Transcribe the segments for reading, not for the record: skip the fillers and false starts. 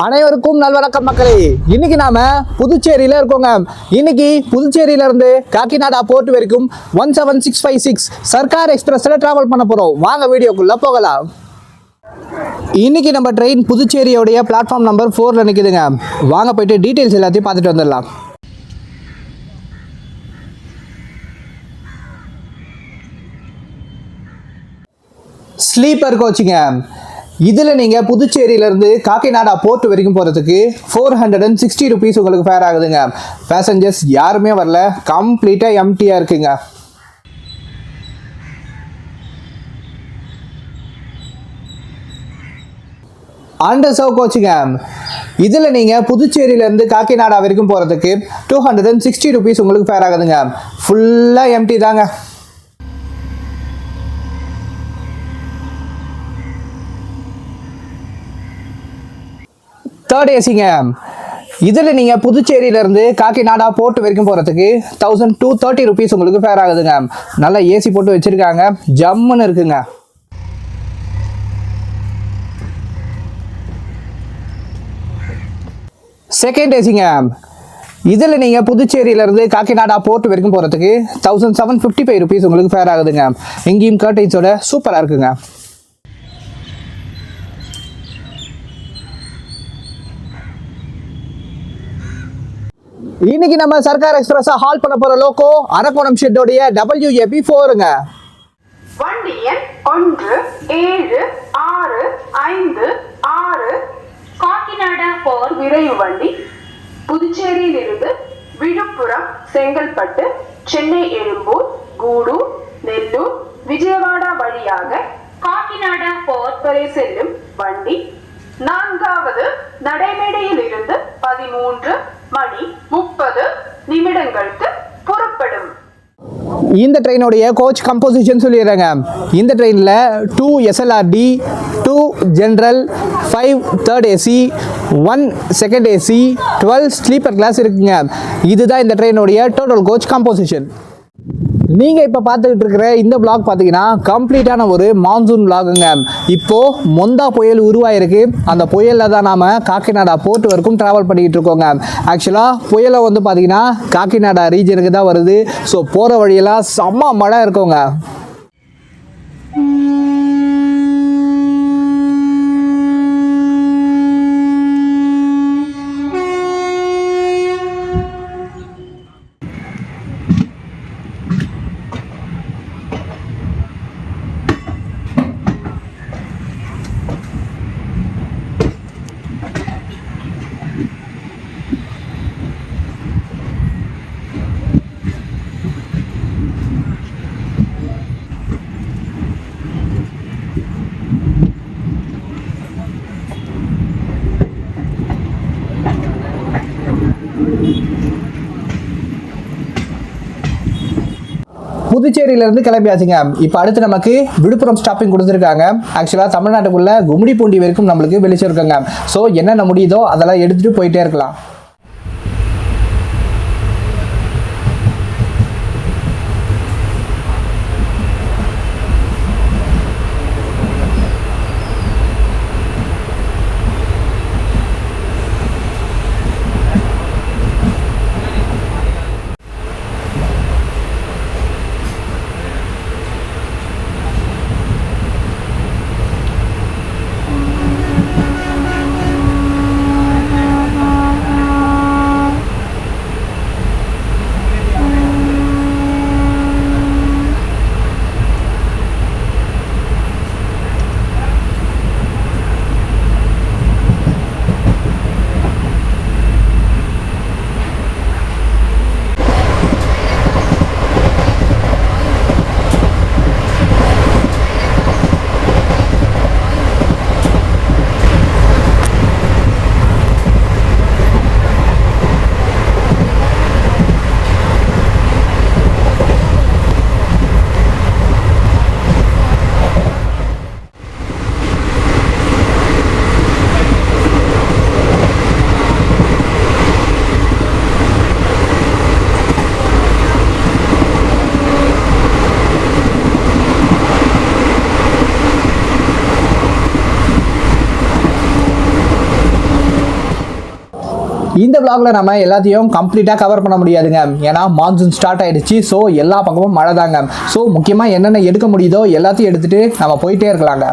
அனைவருக்கும் நல்வணக்கம் மக்களே. இன்னைக்கு நாம புதுச்சேரியில இருக்கோங்க. இன்னைக்கு புதுச்சேரியில இருந்து காக்கிநாடா போர்ட் வரைக்கும் 17656 சர்க்கார் எக்ஸ்பிரஸ்ல டிராவல் பண்ண போறோம். வாங்க வீடியோக்குள்ள போகலாம். இன்னைக்கு நம்ம ட்ரெயின் புதுச்சேரியோடைய பிளாட்ஃபார்ம் நம்பர் 4ல நிக்குதுங்க. வாங்க போயிட்டு டீடைல்ஸ் எல்லாத்தையும் பார்த்துட்டு வந்துடலாம். ஸ்லீப்பர் கோச்சுங்க. இதில் நீங்கள் புதுச்சேரியிலேருந்து காக்கிநாடா போர்ட் வரைக்கும் போகிறதுக்கு 460 rupees உங்களுக்கு ஃபேர் ஆகுதுங்க. பேசஞ்சர்ஸ் யாருமே வரல, கம்ப்ளீட்டாக எம்டியாக இருக்குங்க. அண்டர்சர்வ் கோச்சுங்க. இதில் நீங்கள் புதுச்சேரியிலேருந்து காக்கிநாடா வரைக்கும் போகிறதுக்கு 260 rupees உங்களுக்கு ஃபேர் ஆகுதுங்க. ஃபுல்லாக எம்டி தாங்க. தேர்ட் ஏசிங்க. இதில் நீங்கள் புதுச்சேரியிலேருந்து காக்கிநாடா போர்ட் வரைக்கும் போகிறதுக்கு 1230 rupees உங்களுக்கு ஃபேர் ஆகுதுங்க. நல்லா ஏசி போட்டு வச்சுருக்காங்க, ஜம்முன்னு இருக்குங்க. செகண்ட் ஏசிங்க. இதில் நீங்கள் புதுச்சேரியிலேருந்து காக்கிநாடா போர்ட் வரைக்கும் போகிறதுக்கு 1755 rupees உங்களுக்கு ஃபேர் ஆகுதுங்க. எங்கேயும் கர்டைன்ஸோட சூப்பராக இருக்குங்க. இன்னைக்கு நம்ம சர்க்கார் எக்ஸ்பிரஸ் ஹால் பண்ண போற லோகோ அரக்கோணம் ஷெட்டோடைய WAP4ங்க. வண்டி எண் 17656 காக்கிநாடா போர் விரைவு வண்டி புதுச்சேரியில் இருந்து விழுப்புரம், செங்கல்பட்டு, சென்னை, எழும்பூர், கூடூர், நெல்லூர், விஜயவாடா வழியாக காக்கிநாடா போர் வரை செல்லும் வண்டி 4வது நடைமேடையில் இருந்து 13:30 புறப்படும். இந்த ட்ரெயினுடைய கோச் கம்போசிஷன் சொல்லிடுறாங்க. இந்த ட்ரெயினில் 2 SLRD, 2 general, 5 third AC, 1 second AC, 12 sleeper class இருக்குங்க. இதுதான் இந்த ட்ரெயினுடைய டோட்டல் கோச் கம்போசிஷன். நீங்கள் இப்போ பார்த்துக்கிட்டு இருக்கிற இந்த பிளாக் பார்த்தீங்கன்னா கம்ப்ளீட்டான ஒரு மான்சூன் பிளாகுங்க. இப்போது மொந்தா புயல் உருவாயிருக்கு. அந்த புயலில் தான் நாம் காக்கிநாடா போர்ட் வரைக்கும் ட்ராவல் பண்ணிக்கிட்டு இருக்கோங்க. ஆக்சுவலாக புயலை வந்து பார்த்தீங்கன்னா காக்கிநாடா ரீஜனுக்கு தான் வருது. ஸோ போகிற வழியெல்லாம் செம்ம மழை இருக்குங்க. புதுச்சேரியிலேருந்து கிளம்பியாச்சுங்க. இப்போ அடுத்து நமக்கு விழுப்புரம் ஸ்டாப்பிங் கொடுத்துருக்காங்க. ஆக்சுவலாக தமிழ்நாட்டுக்குள்ளே கும்மிடிப்பூண்டி வரைக்கும் நம்மளுக்கு வெளிச்சம் இருக்குங்க. ஸோ என்னென்ன முடியுதோ அதெல்லாம் எடுத்துகிட்டு போயிட்டே இருக்கலாம். இந்த vlogல நம்ம எல்லாத்தையும் கம்ப்ளீட்டாக கவர் பண்ண முடியாதுங்க, ஏன்னா மான்சூன் ஸ்டார்ட் ஆயிடுச்சு. ஸோ எல்லா பக்கமும் மழை தாங்க. ஸோ முக்கியமாக என்னென்ன எடுக்க முடியுதோ எல்லாத்தையும் எடுத்துகிட்டு நம்ம போயிட்டே இருக்கலாங்க.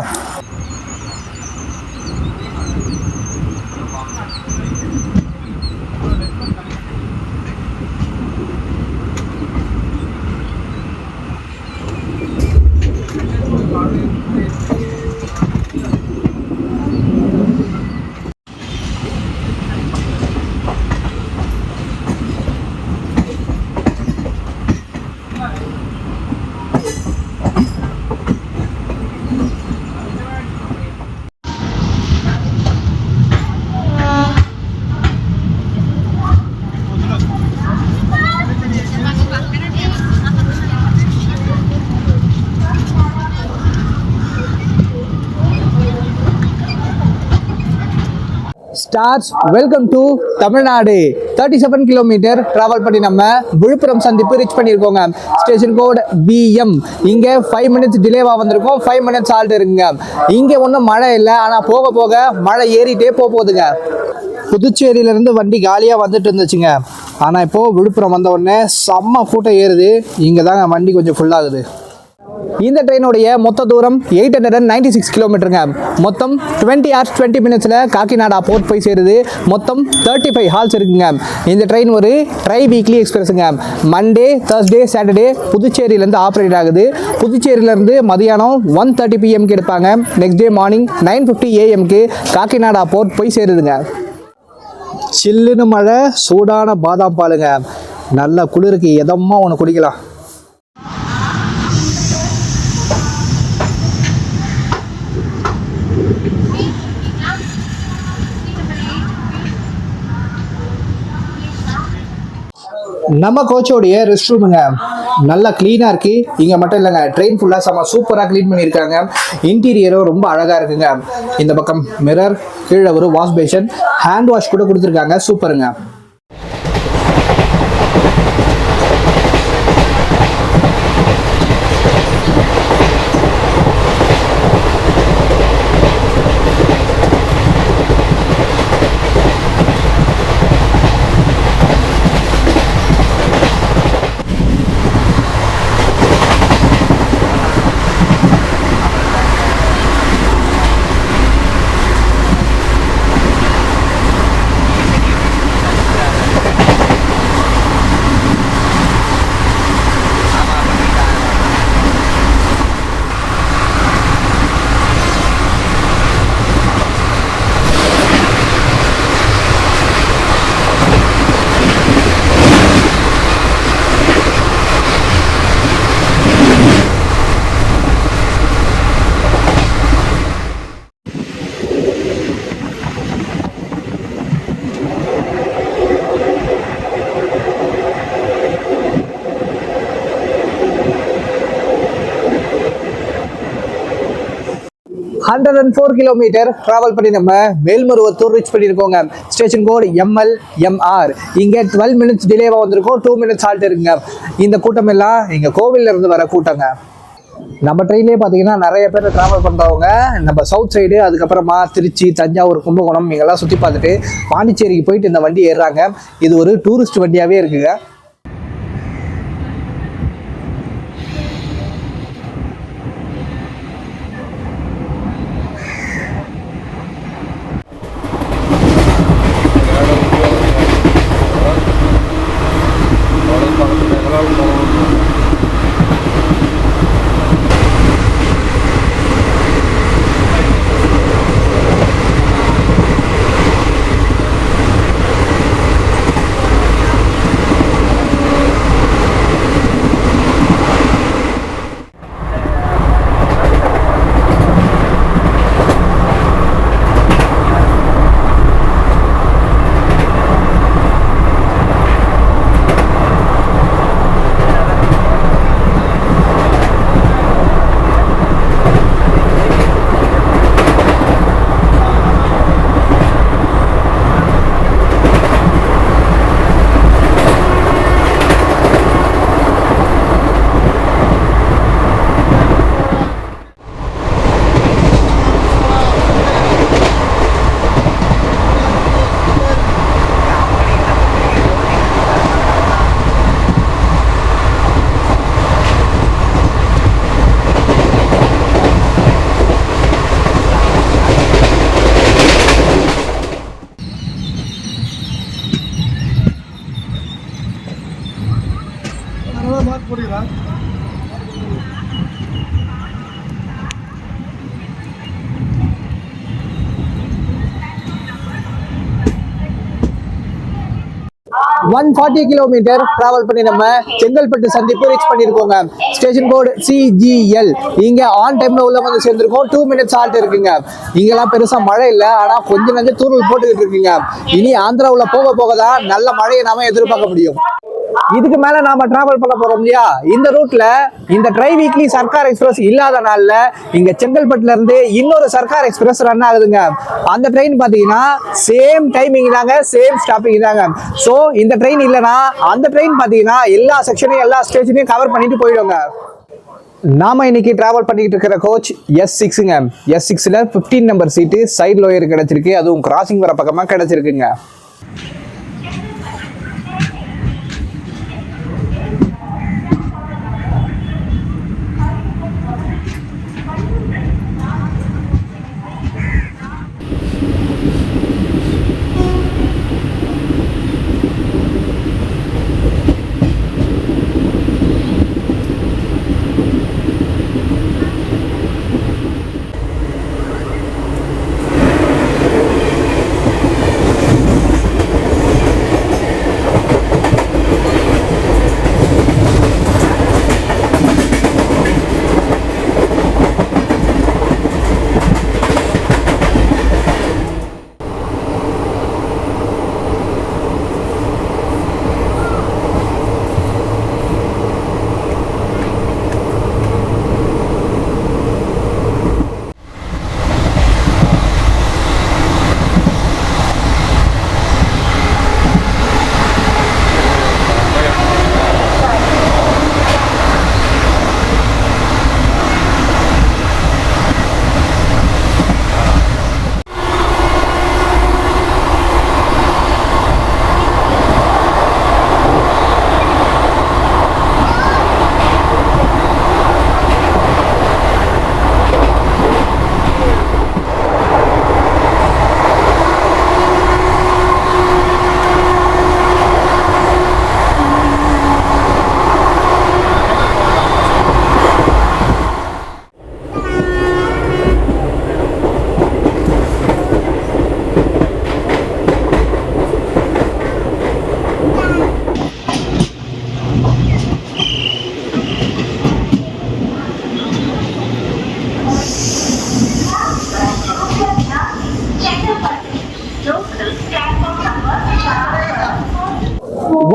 Stars welcome to Tamil Nadu. 37 kilometre travel பண்ணி நம்ம விழுப்புரம் சந்திப்பு ரீச் பண்ணியிருக்கோங்க. Station code BM. இங்கே 5 மினிட்ஸ் டிலேவாக வந்திருக்கோம். 5 மினிட்ஸ் ஆல்ட் இருக்குங்க. இங்கே ஒன்றும் மழை இல்லை, ஆனால் போக போக மழை ஏறிட்டே போகுதுங்க. புதுச்சேரியிலேருந்து வண்டி காலியாக வந்துட்டு இருந்துச்சுங்க, ஆனால் இப்போது விழுப்புரம் வந்த உடனே செம்ம கூட்டம் ஏறுது. இங்கே தாங்க வண்டி கொஞ்சம் ஃபுல்லாகுது. இந்த ட்ரெயினுடைய மொத்த தூரம் 896 கிலோமீட்டருங்க. மொத்தம் 20 hours 20 மினிட்ஸில் காக்கிநாடா போர்ட் போய் சேருது. மொத்தம் 35 ஹால்ஸ் இருக்குங்க. இந்த ட்ரெயின் ஒரு ட்ரை வீக்லி எக்ஸ்பிரஸுங்க. மண்டே, தேர்ஸ்டே, சாட்டர்டே புதுச்சேரியிலேருந்து ஆப்ரேட் ஆகுது. புதுச்சேரியிலேருந்து மதியானம் 1:30 PM எடுப்பாங்க. Next day morning 9:50 AM Kakinada port போய் சேருதுங்க. சில்லுன்னு மழை, சூடான பாதாம் பாலுங்க. நல்ல குளிருக்கு எதமாக ஒன்று குடிக்கலாம். நம்ம கோச்சோடைய ரெஸ்ட் ரூமுங்க நல்லா க்ளீனாக இருக்குது. இங்கே மட்டும் இல்லைங்க, ட்ரெயின் ஃபுல்லாக செம்ம சூப்பராக க்ளீன் பண்ணியிருக்காங்க. இன்டீரியரும் ரொம்ப அழகாக இருக்குங்க. இந்த பக்கம் மிரர், கீழே ஒரு வாஷ் பேஷன், ஹேண்ட் வாஷ் கூட கொடுத்துருக்காங்க. சூப்பருங்க. Hundred and 4 கிலோமீட்டர் ட்ராவல் பண்ணி நம்ம மேல்மருவத்தூர் ரீச் பண்ணியிருக்கோங்க. Station code MLMR. இங்கே 12 மினிட்ஸ் டிலேவாக வந்திருக்கோம். 2 மினிட்ஸ் ஹால்ட் இருக்குங்க. இந்த கூட்டம் எல்லாம் இங்கே கோவில்ல இருந்து வர கூட்டங்க. நம்ம ட்ரெயின்லேயே பார்த்தீங்கன்னா நிறைய பேர் ட்ராவல் பண்ணுறவங்க நம்ம சவுத் சைடு, அதுக்கப்புறமா திருச்சி, தஞ்சாவூர், கும்பகோணம் இங்கெல்லாம் சுற்றி பார்த்துட்டு பாண்டிச்சேரிக்கு போயிட்டு இந்த வண்டி ஏறுறாங்க. இது ஒரு டூரிஸ்ட் வண்டியாகவே இருக்குங்க. 140 கிலோமீட்டர் டிராவல் பண்ணி நம்ம செங்கல்பட்டு சந்திப்பு ரீச் பண்ணிருக்கோங்க. ஸ்டேஷன் கோடு CGL. இங்க ஆன் டைம்ல உள்ள வந்து சேர்ந்திருக்கோம். 2 மினிட்ஸ் ஹால்ட் இருக்குங்க. இங்கெல்லாம் பெருசா மழை இல்ல, ஆனா கொஞ்சம் நஞ்சம் தூறல் போட்டுக்கிட்டு இருக்குங்க. இனி ஆந்திராவுல போக போக தான் நல்ல மழையை நாம எதிர்பார்க்க முடியும். இதுக்கு மேல நாம டிராவல் பண்ண போறோம் இல்லையா, இந்த ரூட்ல இந்த ட்ரை வீக்லி சர்க்கார் எக்ஸ்பிரஸ் இல்லாத நாள்ல இங்க செங்கல்பட்டுல இருந்து இன்னொரு சர்க்கார் எக்ஸ்பிரஸ் ரன் ஆகுதுங்க. அந்த ட்ரெயின் பாத்தீங்கன்னா சேம் டைமிங் தாங்க, சேம் ஸ்டாப்பிங் தாங்க. சோ இந்த ட்ரெயின் இல்லனா அந்த ட்ரெயின் பாத்தீங்கன்னா எல்லா செக்ஷனையும் எல்லா ஸ்டேஷனையும் கவர் பண்ணிட்டு போயிடுங்க. நாம இன்னைக்கு டிராவல் பண்ணிட்டு இருக்கிற கோச் S6ங்க. S6ல 15 நம்பர் சீட்டு சைடு லோயர் கிடைச்சிருக்கு, அதுவும் கிராசிங் வர பக்கமா கிடைச்சிருக்குங்க.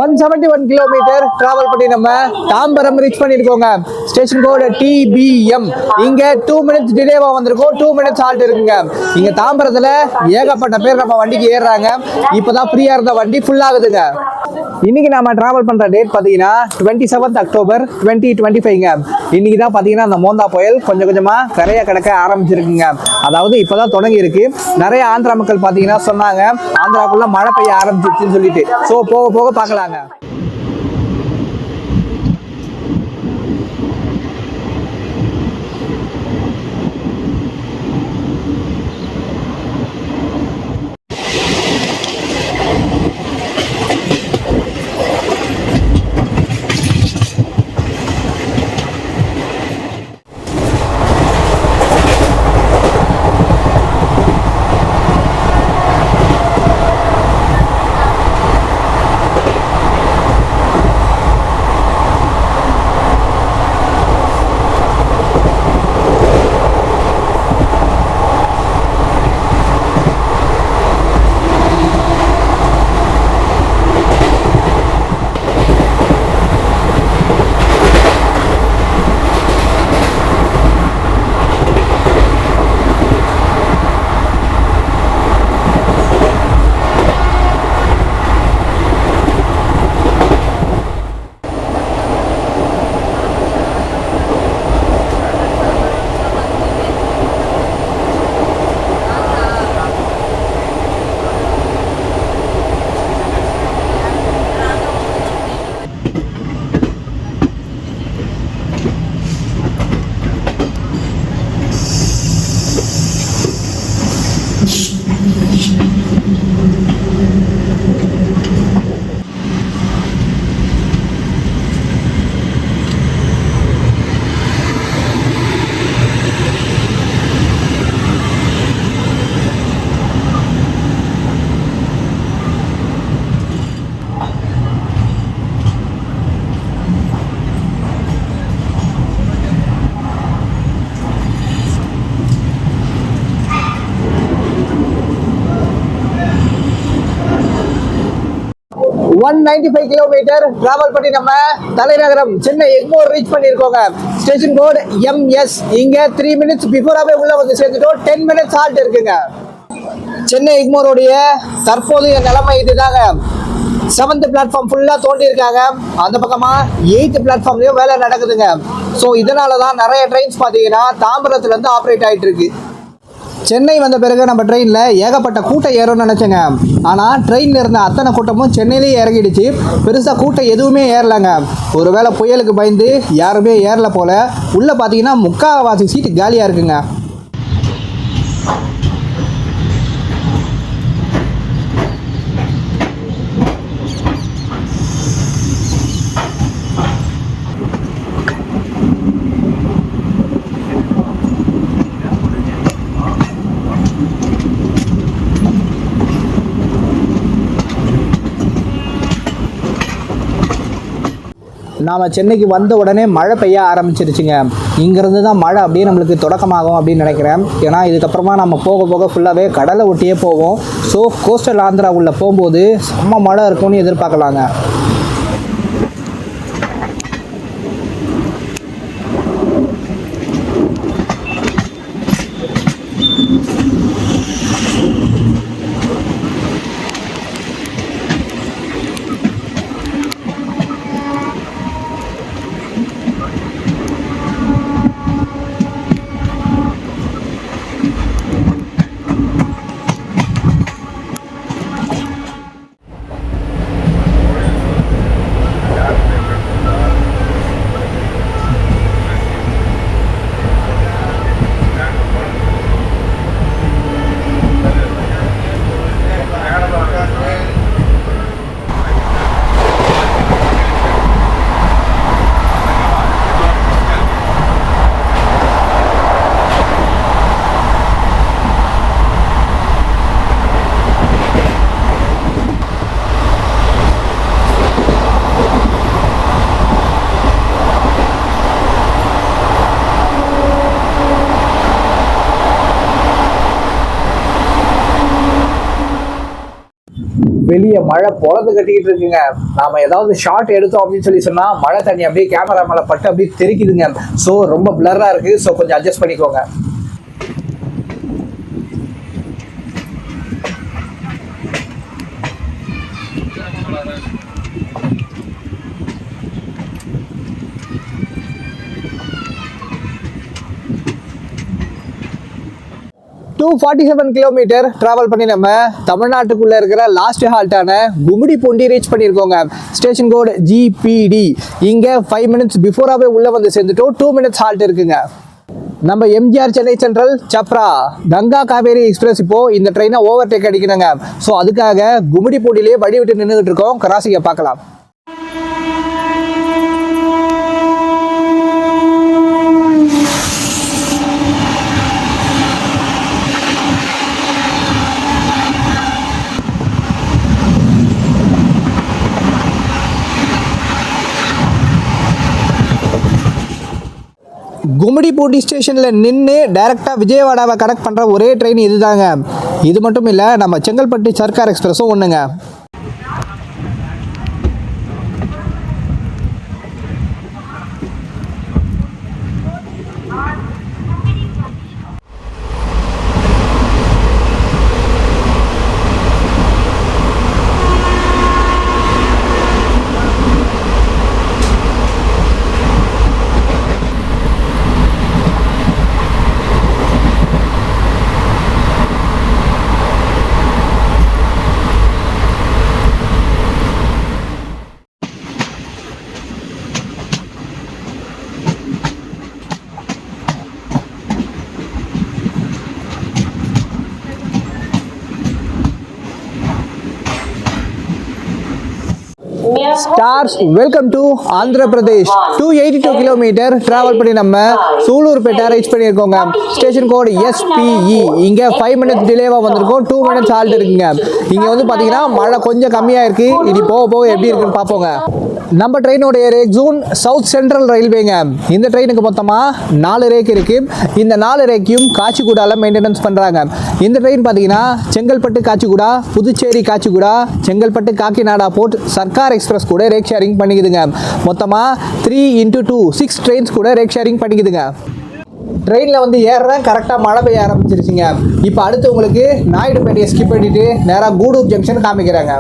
ஒன் 71 கிலோமீட்டர் டிராவல் பண்ணி நம்ம தாம்பரம் ரீச் பண்ணிருக்கோங்க. ஸ்டேஷன் கோடு TBM. இங்க 2 மினிட்ஸ் டிலேவா வந்திருக்கோம். 2 மினிட்ஸ் ஹால்ட் இருக்குங்க. இங்க தாம்பரத்துல ஏகப்பட்ட பேர் நம்ம வண்டிக்கு ஏறுறாங்க. இப்பதான் ஃப்ரீயா இருந்த வண்டி ஃபுல் ஆகுதுங்க. இன்னைக்கு நாம டிராவல் பண்ற டேட் பாத்தீங்கன்னா 27 அக்டோபர் 2025ங்க. இன்னைக்கு தான் பாத்தீங்கன்னா அந்த மோந்தா புயல் கொஞ்சம் கொஞ்சமா கரையா கிடக்க ஆரம்பிச்சிருக்குங்க. அதாவது இப்பதான் தொடங்கி இருக்கு. நிறைய ஆந்திரா மக்கள் பாத்தீங்கன்னா சொன்னாங்க ஆந்திராக்குள்ள மழை பெய்ய ஆரம்பிச்சிருச்சுன்னு சொல்லிட்டு. சோ போக போக பார்க்கலாங்க. 195 கிலோமீட்டர் டிராவல் பண்ணி நம்ம தலைநகரம் சென்னை எக்மோர் ரீச் பண்ணியிருக்கோங்க. Station code MS. இங்க 3 மினிட்ஸ் பிஃபோராகவே உள்ள வந்து சேர்ந்துட்டோம். 10 மினிட்ஸ் ஹால்ட் இருக்குங்க. சென்னை எக்மோருடைய தற்போதைய நிலைமை இதுதாங்க. 7th பிளாட்ஃபார்ம் ஃபுல்லாக தோண்டி இருக்காங்க. அந்த பக்கமாக 8th பிளாட்ஃபார்ம்லேயும் வேலை நடக்குதுங்க. ஸோ இதனால தான் நிறைய ட்ரெயின்ஸ் பார்த்தீங்கன்னா தாம்பரத்துலேருந்து ஆப்ரேட் ஆகிட்டு இருக்கு. சென்னை வந்த பிறகு நம்ம ட்ரெயினில் ஏகப்பட்ட கூட்டம் ஏறும்னு நினச்சேங்க. ஆனால் ட்ரெயினில் இருந்த அத்தனை கூட்டமும் சென்னையிலேயே இறங்கிடுச்சு. பெருசாக கூட்டம் எதுவுமே ஏறலைங்க. ஒருவேளை புயலுக்கு பயந்து யாருமே ஏறல போல். உள்ளே பார்த்தீங்கன்னா முக்கால்வாசி சீட்டு காலியாக இருக்குங்க. நாம் சென்னைக்கு வந்த உடனே மழை பெய்ய ஆரம்பிச்சிருச்சுங்க. இங்கேருந்து தான் மழை அப்படியே நம்மளுக்கு தொடக்கமாகும் அப்படின்னு நினைக்கிறேன். ஏன்னா இதுக்கப்புறமா நம்ம போக போக ஃபுல்லாகவே கடலை ஒட்டியே போவோம். ஸோ கோஸ்டல் ஆந்திரா உள்ள போகும்போது செம்ம மழை இருக்கும்னு எதிர்பார்க்கலாங்க. வெளியே மழை பொழந்து கட்டிக்கிட்டு இருக்குங்க. நாம ஏதாவது ஷார்ட் எடுத்தோம் அப்படின்னு சொன்னா மழை தண்ணி அப்படியே கேமரா மேல பட்டு அப்படியே தெரிக்குதுங்க. ஸோ ரொம்ப பிளரா இருக்கு. ஸோ கொஞ்சம் அட்ஜஸ்ட் பண்ணிக்கோங்க. டூ 47 கிலோமீட்டர் டிராவல் பண்ணி நம்ம தமிழ்நாட்டுக்குள்ள இருக்கிற லாஸ்ட் ஹால்ட்டான கும்மிடிப்பூண்டி ரீச் பண்ணியிருக்கோங்க. Station code GPD. இங்கே 5 மினிட்ஸ் பிஃபோராகவே உள்ளே வந்து சேர்ந்துட்டோம். 2 மினிட்ஸ் ஹால்ட் இருக்குங்க. நம்ம எம்ஜிஆர் சென்னை சென்ட்ரல் சப்ரா கங்கா காவேரி எக்ஸ்பிரஸ் இப்போ இந்த ட்ரெயினை ஓவர்டேக் அடிக்கணுங்க. ஸோ அதுக்காக கும்மிடிப்பூண்டிலேயே வழி விட்டு நின்றுட்டு இருக்கோம். கிராசிங்கை பார்க்கலாம். கும்மிடிப்பூண்டி ஸ்டேஷனில் நின்று டைரெக்டாக விஜயவாடாவை கனெக்ட் பண்ணுற ஒரே ட்ரெயின் இதுதாங்க. இது மட்டும் இல்லை, நம்ம செங்கல்பட்டு சர்க்கார் எக்ஸ்பிரஸும் ஒன்றுங்க. Stars welcome to Andhra Pradesh 282 kilometre travel பண்ணி நம்ம சூலூர்பேட்டை ரீச் பண்ணியிருக்கோங்க. Station code SPE. இங்கே 5 மினிட்ஸ் டிலேவாக வந்திருக்கோம். 2 மினிட்ஸ் ஹால்ட் இருக்குங்க. இங்கே வந்து பார்த்தீங்கன்னா மழை கொஞ்சம் கம்மியாக இருக்கு. இனி போக போக எப்படி இருக்குன்னு பார்ப்போங்க. நம்ம ட்ரெயினோடைய ரேக் ஜோன் சவுத் சென்ட்ரல் ரயில்வேங்க. இந்த ட்ரெயினுக்கு மொத்தமாக 4 ரேக் இருக்கு. இந்த 4 ரேக்கையும் காச்சிகுடால மெயின்டெனன்ஸ் பண்ணுறாங்க. இந்த ட்ரெயின் பார்த்தீங்கன்னா செங்கல்பட்டு காச்சிகுடா, புதுச்சேரி காச்சிகுடா, செங்கல்பட்டு காக்கிநாடா போர்ட், சர்க்கார் எக்ஸ்பிரஸ் கூட ரேக் ஷேரிங் பண்ணிக்குதுங்க. மொத்தமாக 3x2 6 ட்ரெயின்ஸ் கூட ரேக் ஷேரிங் பண்ணிக்குதுங்க. ட்ரெயினில் வந்து ஏறுறேன், கரெக்டாக மழை பெய்ய ஆரம்பிச்சிருச்சுங்க. இப்போ அடுத்து உங்களுக்கு நாயுடுபேட்டையை ஸ்கிப் பண்ணிட்டு நேராக கூடூர் ஜங்ஷன் காமிக்கிறாங்க.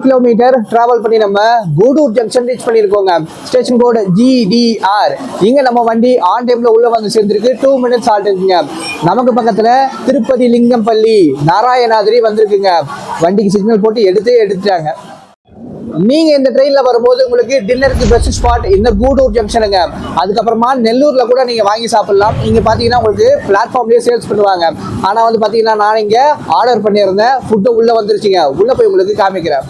கிலோமீட்டர் டிராவல் பண்ணி நம்ம கூடூர் ஜங்ஷன் ரீச் பண்ணிருக்கோங்க. Station code GDR. இங்க நம்ம வண்டி ஆன் டைம்ல உள்ள வந்து சேர்ந்திருக்கு. 2 மினிட்ஸ் ஹால்ட் இருக்குங்க. நமக்கு பக்கத்துல திருப்பதி லிங்கம்பள்ளி நாராயணாதிரி வந்திருக்குங்க. வண்டிக்கு சிக்னல் போட்டு எடுத்துட்டாங்க. நீங்க இந்த ட்ரெயின்ல வரும்போது உங்களுக்கு டின்னருக்கு பெஸ்ட் ஸ்பாட் இந்த கூடூர் ஜங்ஷனுங்க. அதுக்கப்புறமா நெல்லூர்ல கூட நீங்க வாங்கி சாப்பிடலாம். இங்க பாத்தீங்கன்னா உங்களுக்கு பிளாட்ஃபார்ம்லயே சேல்ஸ் பண்ணுவாங்க. ஆனா வந்து பாத்தீங்கன்னா நான் இங்க ஆர்டர் பண்ணியிருந்தேன். ஃபுட்டு உள்ள வந்துருச்சுங்க. உள்ள போய் உங்களுக்கு காமிக்கிறேன்.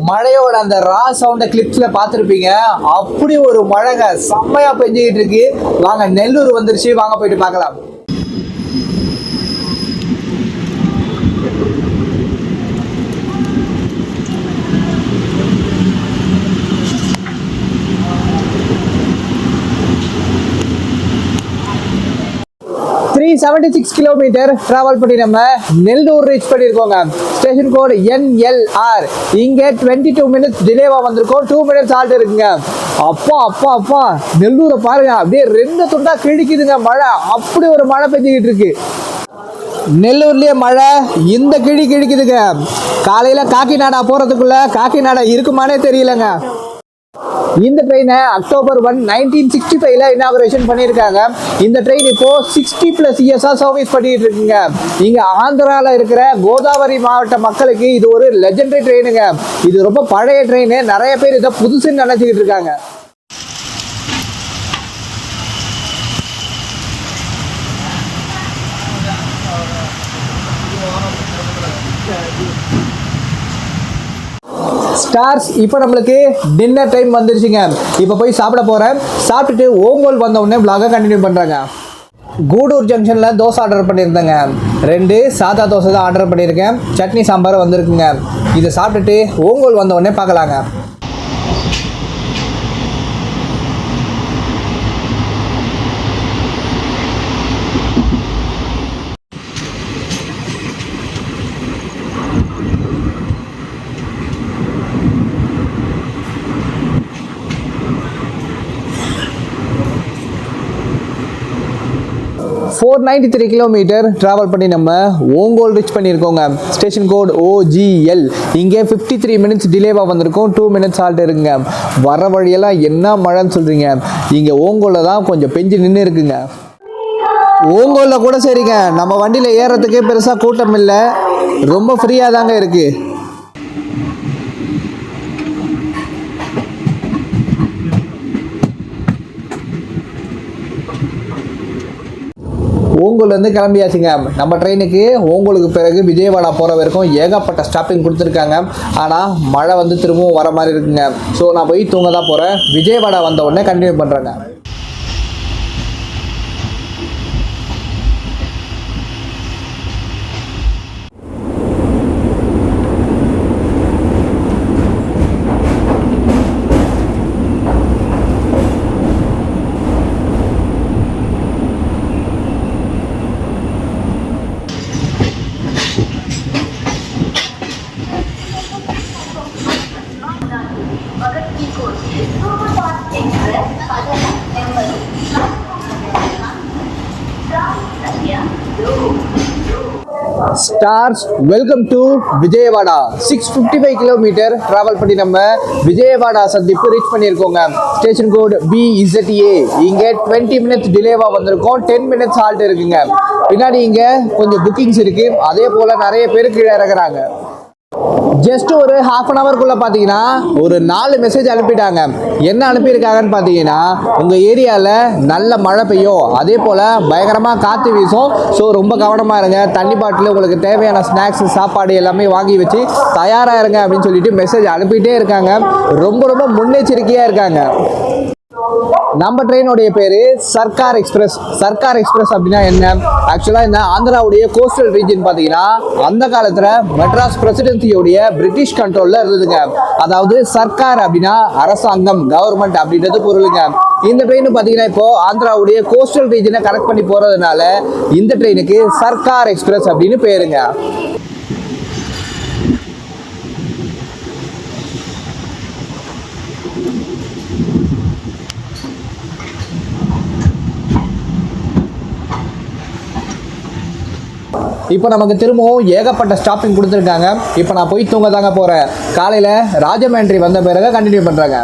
மழையோட அந்த ரா சவுண்ட கிளிப்ஸ்ல பார்த்துருப்பீங்க. அப்படி ஒரு மழைங்க, செம்மையா பெஞ்சுக்கிட்டு இருக்கு. வாங்க, நெல்லூர் வந்துருச்சு, வாங்க போயிட்டு பார்க்கலாம். கிலோமீட்டர் டிராவல் பண்ணி நம்ம நெல்லூர் ரீச் பண்ணிருக்கோங்க. Station code NLR. இங்க 22 மினிட்ஸ் டிலேவா வந்திருக்கோம். 2 மினிட்ஸ் ஹால்ட் இருக்குங்க. அப்பா நெல்லூரை பாருங்க, அப்படியே 2 துண்டா கிழிக்குதுங்க மழை. அப்படி ஒரு மழை பெஞ்சுக்கிட்டு இருக்கு. நெல்லூர்லயே மழை இந்த கிழிக்குதுங்க. காலையில காக்கிநாடா போறதுக்குள்ள காக்கிநாடா இருக்குமானே தெரியலங்க. இந்த ட்ரெயினை அக்டோபர் 1, 1965 இனாகுரேஷன் பண்ணியிருக்காங்க. இந்த ட்ரெயின் இப்போ 60+ இயர்ஸா சர்வீஸ் பண்ணிட்டு இருக்குங்க. இங்க ஆந்திரால இருக்கிற கோதாவரி மாவட்ட மக்களுக்கு இது ஒரு லெஜெண்டரி ட்ரெயினுங்க. இது ரொம்ப பழைய ட்ரெயின். நிறைய பேர் இதை புதுசுன்னு நினைச்சுக்கிட்டு இருக்காங்க. ஸ்டார்ஸ், இப்போ நம்மளுக்கு டின்னர் டைம் வந்துருச்சுங்க. இப்போ போய் சாப்பிட போகிறேன். சாப்பிட்டுட்டு ஓங்கோல் வந்த உடனே vlog கண்டினியூ பண்ணுறாங்க. கூடூர் ஜங்ஷனில் தோசை ஆர்டர் பண்ணியிருந்தேங்க. 2 சாதா தோசை தான் ஆர்டர் பண்ணியிருக்கேன். சட்னி சாம்பார் வந்திருக்குங்க. இதை சாப்பிட்டுட்டு ஓங்கோல் வந்த உடனே பார்க்கலாங்க. 493 கிலோமீட்டர் ட்ராவல் பண்ணி நம்ம ஓங்கோல் ரீச் பண்ணியிருக்கோங்க. Station code OGL. இங்கே 53 மினிட்ஸ் டிலேவாக வந்திருக்கோம். 2 மினிட்ஸ் ஹால்ட் இருக்குங்க. வர வழியெல்லாம் என்ன மழைன்னு சொல்கிறீங்க, இங்கே ஓங்கோலில் தான் கொஞ்சம் பெஞ்சு நின்று இருக்குங்க. ஓங்கோலில் கூட சரிங்க, நம்ம வண்டியில் ஏறுறதுக்கே பெருசாக கூட்டம் இல்லை, ரொம்ப ஃப்ரீயாக தாங்க இருக்குது. ஓங்கோல்லேருந்து கிளம்பியாச்சுங்க. நம்ம ட்ரெயினுக்கு ஓங்கோலுக்கு பிறகு விஜயவாடா போகிற வரைக்கும் ஏகப்பட்ட ஸ்டாப்பிங் கொடுத்துருக்காங்க. ஆனால் மழை வந்து திரும்பவும் வர மாதிரி இருக்குங்க. ஸோ நான் போய் தூங்க தான் போகிறேன். விஜயவாடா வந்த உடனே கண்டினியூ பண்ணுறேங்க. Stars welcome to Vijayawada. 655 kilometre travel பண்ணி நம்ம விஜயவாடா சந்திப்பு ரீச் பண்ணியிருக்கோங்க. Station code BZA. இங்கே 20 மினிட்ஸ் டிலேவாக வந்திருக்கோம். 10 மினிட்ஸ் ஹால்ட் இருக்குங்க. பின்னாடி இங்கே கொஞ்சம் புக்கிங்ஸ் இருக்கு, அதே போல் நிறைய பேர் கீழே இறங்குறாங்க. ஜஸ்ட் ஒரு ½ அன் ஹவர்க்குள்ளே பார்த்தீங்கன்னா ஒரு 4 மெசேஜ் அனுப்பிட்டாங்க. என்ன அனுப்பியிருக்காங்கன்னு பார்த்தீங்கன்னா, உங்கள் ஏரியாவில் நல்ல மழை பெய்யும், அதே போல் பயங்கரமாக காற்று வீசும், ஸோ ரொம்ப கவனமாக இருங்க, தண்ணி பாட்டில் உங்களுக்கு தேவையான ஸ்நாக்ஸ் சாப்பாடு எல்லாமே வாங்கி வச்சு தயாராக இருங்க அப்படின்னு சொல்லிட்டு மெசேஜ் அனுப்பிட்டே இருக்காங்க. ரொம்ப ரொம்ப முன்னெச்சரிக்கையாக இருக்காங்க. நம்ம ட்ரெயினுடைய பேரு சர்க்கார் எக்ஸ்பிரஸ். சர்க்கார் எக்ஸ்பிரஸ் அப்படின்னா என்ன? ஆக்சுவலாக இந்த ஆந்திராவுடைய கோஸ்டல் ரீஜன் பார்த்தீங்கன்னா அந்த காலத்தில் மெட்ராஸ் பிரசிடென்சியோடைய பிரிட்டிஷ் கண்ட்ரோலில் இருந்ததுங்க. அதாவது சர்க்கார் அப்படின்னா அரசாங்கம், கவர்மெண்ட் அப்படின்றது பொருளுங்க. இந்த ட்ரெயின் பார்த்தீங்கன்னா இப்போ ஆந்திராவுடைய கோஸ்டல் ரீஜனை கனெக்ட் பண்ணி போகிறதுனால இந்த ட்ரெயினுக்கு சர்க்கார் எக்ஸ்பிரஸ் அப்படின்னு பேருங்க. இப்போ நமக்கு திரும்பவும் ஏகப்பட்ட ஸ்டாப்பிங் கொடுத்துருக்காங்க. இப்போ நான் போய் தூங்க தாங்க போகிறேன். காலையில் ராஜமேண்ட்ரி வந்த பிறகு கண்டினியூ பண்ணுறாங்க.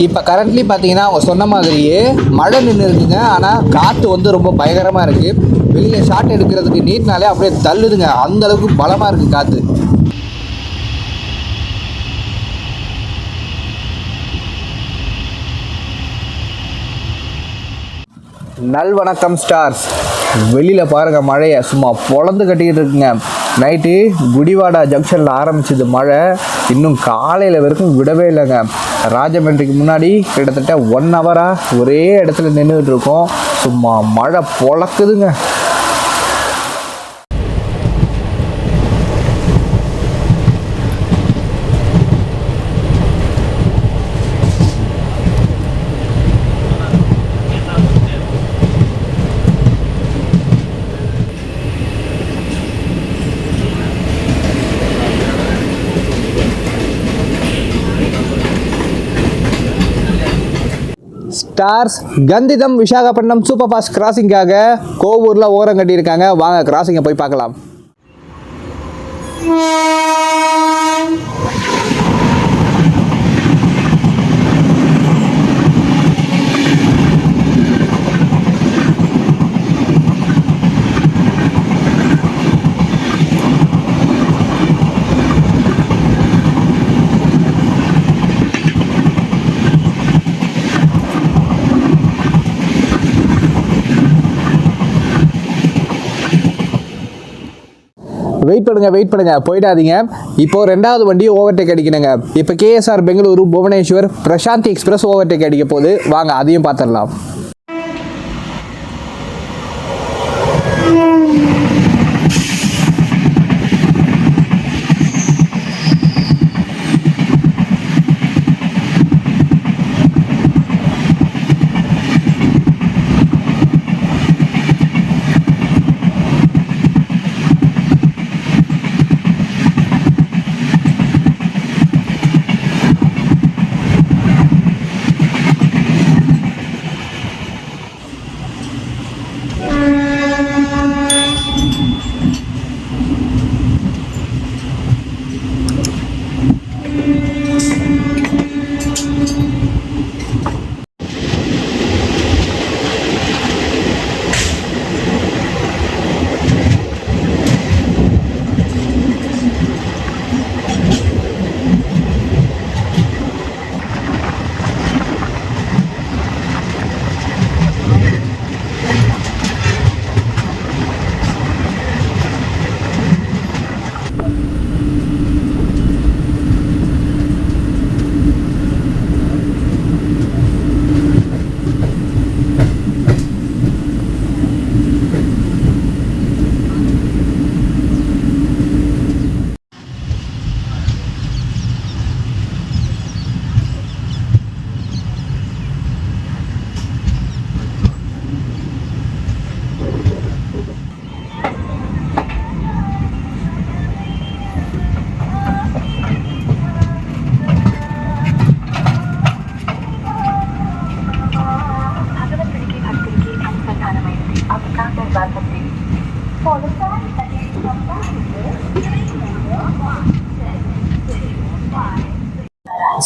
இப்போ கரண்ட்லி பார்த்தீங்கன்னா அவங்க சொன்ன மாதிரியே மழை நின்று இருக்குங்க. ஆனால் காற்று வந்து ரொம்ப பயங்கரமாக இருக்குது. வெளியில் ஷாட் எடுக்கிறதுக்கு நீட்னாலே அப்படியே தள்ளுதுங்க, அந்தளவுக்கு பலமாக இருக்குது காற்று. நல்வணக்கம் ஸ்டார்ஸ். வெளியில் பாருங்கள், மழையை சும்மா பொழந்து கட்டிக்கிட்டு இருக்குங்க. நைட்டு குடிவாடா ஜங்ஷனில் ஆரம்பிச்சது மழை, இன்னும் காலையில் வரைக்கும் விடவே இல்லைங்க. ராஜமன்றிக்கு முன்னாடி கிட்டத்தட்ட 1 ஹவராக ஒரே இடத்துல நின்றுட்டு இருக்கோம். சும்மா மழை பொழக்குதுங்க. ஸ்டார்ஸ் கந்திதம் விசாகப்பட்டினம் சூப்பர் ஃபாஸ்ட் கிராசிங்காக கோவூரில் ஓரம் கட்டியிருக்காங்க. வாங்க கிராசிங்கை போய் பார்க்கலாம். வெயிட் பண்ணுங்க போயிடாதீங்க. இப்போ 2வது வண்டி ஓவர்டேக் அடிக்கணுங்க. இப்போ KSR Bengaluru Bhubaneswar Prasanthi express overtake அடிக்க போகுது. வாங்க அதையும் பார்த்துடலாம்.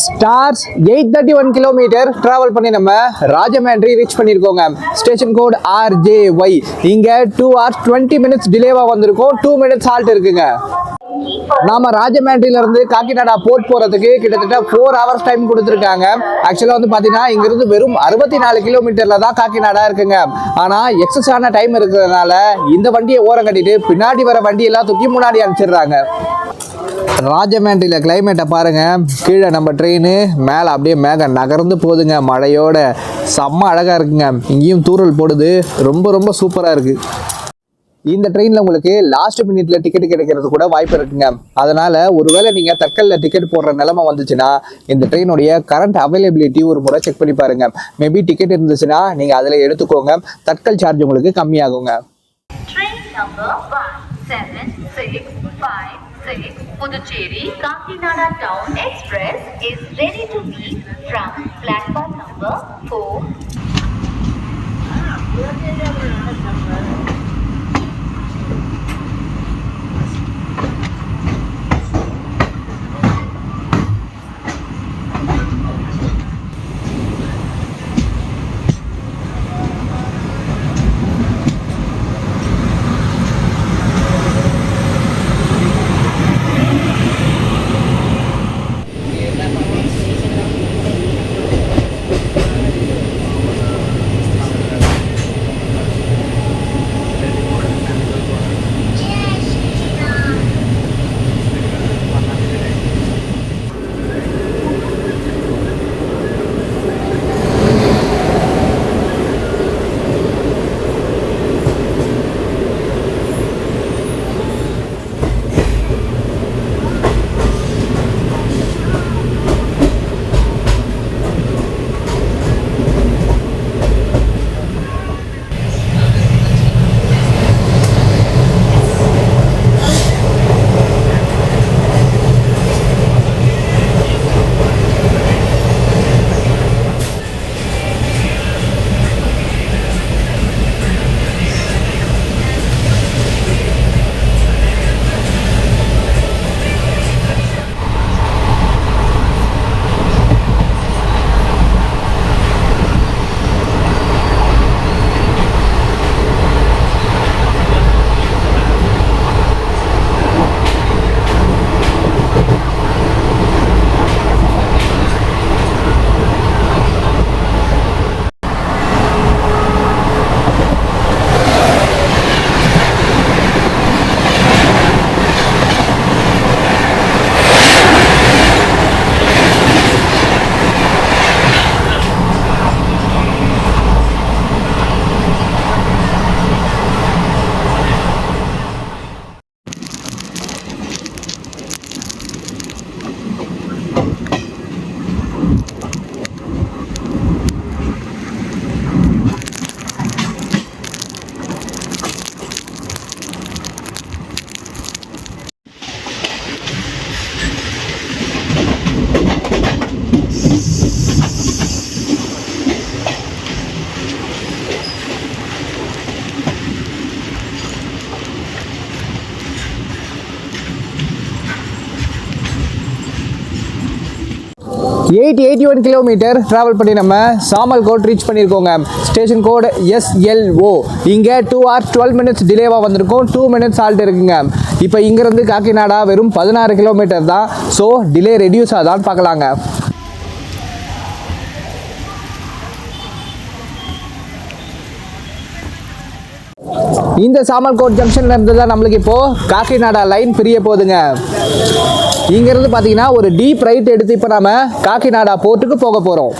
ஸ்டார்ஸ் 831 கிலோமீட்டர் டிராவல் பண்ணி நம்ம ராஜமேண்ட்ரி ரீச் பண்ணியிருக்கோங்க. Station code RJY. இங்கே 2 hours 20 minutes டிலேவாக வந்திருக்கோம். 2 minutes ஹால்ட் இருக்குங்க. நாம ராஜமேண்ட்ரியிலிருந்து காக்கிநாடா போர்ட் போகிறதுக்கு கிட்டத்தட்ட 4 hours டைம் கொடுத்துருக்காங்க. ஆக்சுவலாக வந்து பார்த்தீங்கன்னா இங்கிருந்து வெறும் 64 கிலோமீட்டரில் தான் காக்கிநாடா இருக்குங்க. ஆனால் எக்ஸஸான டைம் இருக்கிறதுனால இந்த வண்டியை ஓரம் கட்டிட்டு பின்னாடி வர வண்டியெல்லாம் தூக்கி முன்னாடி அனுப்பிச்சிடுறாங்க. ராஜமேண்ட்ரியில் கிளைமேட்டை பாருங்கள். கீழே நம்ம ட்ரெயின் மேலே அப்படியே மேகம் நகர்ந்து போகுதுங்க. மழையோட செம்ம அழகாக இருக்குங்க. இங்கேயும் தூறல் போடுது. ரொம்ப ரொம்ப சூப்பராக இருக்குது. இந்த ட்ரெயினில் உங்களுக்கு லாஸ்ட் மினிட்ல டிக்கெட் கிடைக்கிறது கூட வாய்ப்பு இருக்குங்க. அதனால் ஒருவேளை நீங்கள் தட்கலில் டிக்கெட் போடுற நிலைமை வந்துச்சுன்னா இந்த ட்ரெயினுடைய கரண்ட் அவைலபிலிட்டி ஒரு முறை செக் பண்ணி பாருங்கள். மேபி டிக்கெட் இருந்துச்சுன்னா நீங்கள் அதில் எடுத்துக்கோங்க. தட்கல் சார்ஜ் உங்களுக்கு கம்மியாகுங்க. Puducherry Kakinada Town Express is ready to leave from platform number 4. Eighty 81 kilometre travel பண்ணி நம்ம சாமல்கோட் ரீச் பண்ணியிருக்கோங்க. Station code SLO. இங்கே 2 hours 12 minutes டிலேவாக வந்திருக்கும். 2 minutes ஹால்ட் இருக்குங்க. இப்போ இங்கேருந்து காக்கிநாடா வெறும் 16 கிலோமீட்டர் தான். ஸோ டிலே ரெடியூஸ் ஆகுதான்னு பார்க்கலாங்க. இந்த சாமல்கோட் ஜங்ஷன்ல இருந்து தான் நம்மளுக்கு இப்போ காக்கிநாடா லைன் பிரிய போகுதுங்க. இங்கிருந்து பார்த்தீங்கன்னா ஒரு டீப் ரைட் எடுத்து இப்போ நாம காக்கிநாடா போர்ட்டுக்கு போக போகிறோம்.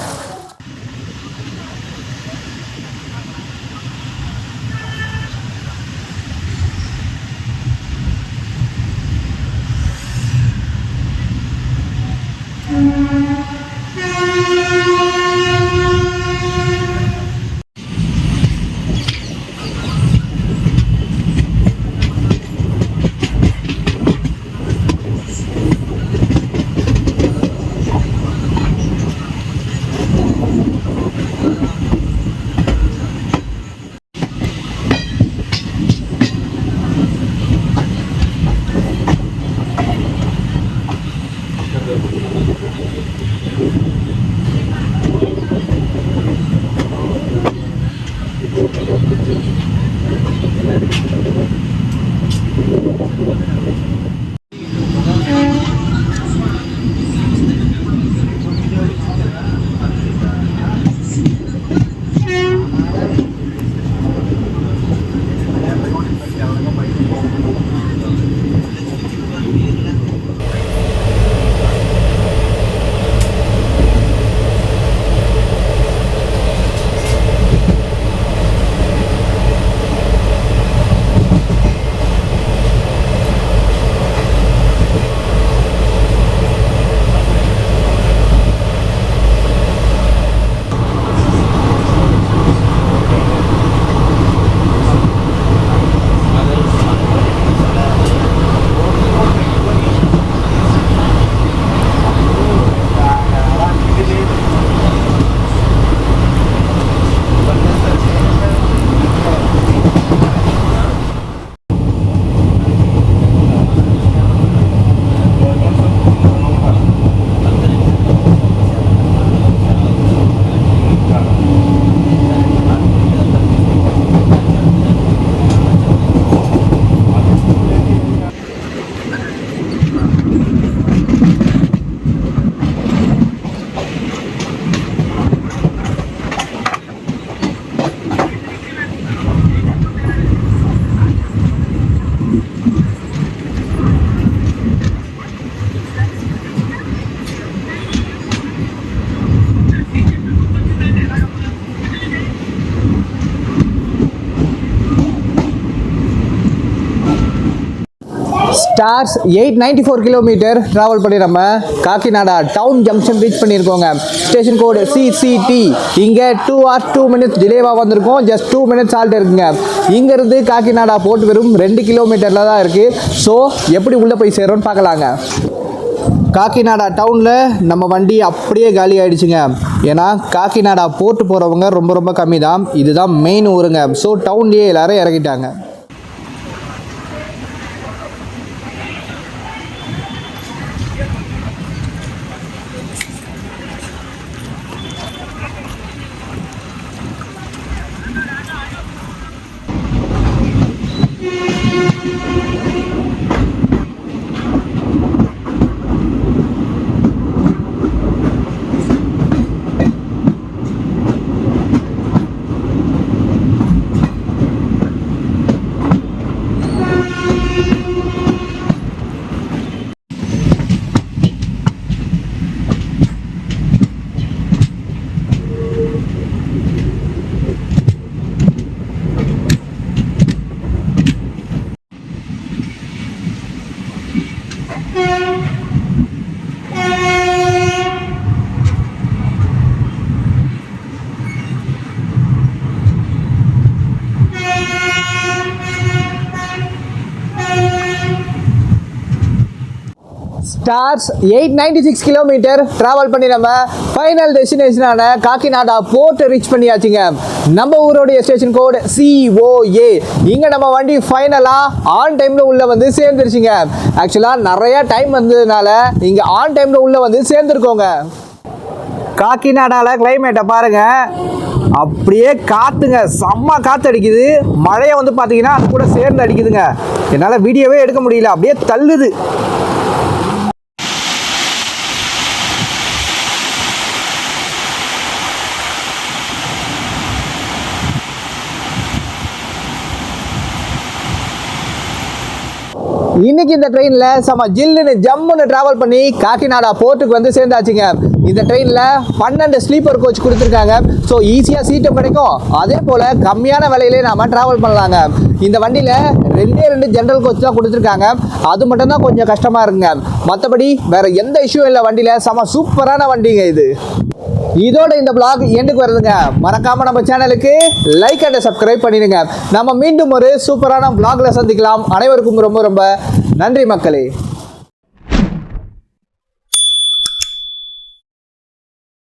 ஸ்டார்ஸ் 894 கிலோமீட்டர் ட்ராவல் பண்ணி நம்ம காக்கிநாடா டவுன் ஜங்ஷன் ரீச் பண்ணியிருக்கோங்க. Station code CCT. இங்கே 2 hours 2 minutes டிலேவாக வந்திருக்கோம். ஜஸ்ட் 2 minutes ஆல்ட் இருக்குங்க. இங்கேருந்து காக்கிநாடா போர்ட் வெறும் 2 கிலோமீட்டரில் தான் இருக்குது. ஸோ எப்படி உள்ளே போய் சேரோன்னு பார்க்கலாங்க. காக்கிநாடா டவுனில் நம்ம வண்டி அப்படியே காலி ஆகிடுச்சுங்க. ஏன்னா காக்கிநாடா போர்ட்டு போகிறவங்க ரொம்ப ரொம்ப கம்மி தான். இதுதான் மெயின் ஊருங்க. ஸோ டவுன்லேயே எல்லோரும் இறங்கிட்டாங்க. ஸ்டார்ஸ் 896 கிலோமீட்டர் ட்ராவல் பண்ணி நம்ம ஃபைனல் டெஸ்டினேஷனான காக்கிநாடா போர்ட் ரீச் பண்ணியாச்சுங்க. நம்ம ஊருடைய ஸ்டேஷன் கோடு COA. இங்கே நம்ம வண்டி ஃபைனலாக ஆன் டைமில் உள்ளே வந்து சேர்ந்துருச்சுங்க. ஆக்சுவலாக நிறையா டைம் வந்ததுனால இங்கே ஆன் டைமில் உள்ளே வந்து சேர்ந்துருக்கோங்க. காக்கிநாடாவில் கிளைமேட்டை பாருங்கள், அப்படியே காற்றுங்க, செம்ம காற்று அடிக்குது. மழையை வந்து பார்த்தீங்கன்னா அது கூட சேர்ந்து அடிக்குதுங்க. என்னால் வீடியோவே எடுக்க முடியல, அப்படியே தள்ளுது. இன்னைக்கு இந்த ட்ரெயினில் செம்ம ஜில்லுன்னு ஜம்முன்னு ட்ராவல் பண்ணி காக்கிநாடா போர்ட்டுக்கு வந்து சேர்ந்தாச்சுங்க. இந்த ட்ரெயினில் 12 ஸ்லீப்பர் கோச் கொடுத்துருக்காங்க. ஸோ ஈஸியாக சீட்டும் கிடைக்கும், அதே போல் கம்மியான விலையிலே நாம் ட்ராவல் பண்ணலாங்க. இந்த வண்டியில் 2 ஜென்ரல் கோச் தான் கொடுத்துருக்காங்க. அது மட்டும்தான் கொஞ்சம் கஷ்டமாக இருக்குங்க. மற்றபடி வேறு எந்த இஷ்யூ இல்லை. வண்டியில் செம்ம சூப்பரான வண்டிங்க இது. இதோட இந்த vlog எண்டுக்கு வருதுங்க. மறக்காம நம்ம சேனலுக்கு லைக் அண்ட் சப்ஸ்கிரைப் பண்ணிடுங்க. நம்ம மீண்டும் ஒரு சூப்பரான vlogல சந்திக்கலாம். அனைவருக்கும் ரொம்ப ரொம்ப நன்றி மக்களே.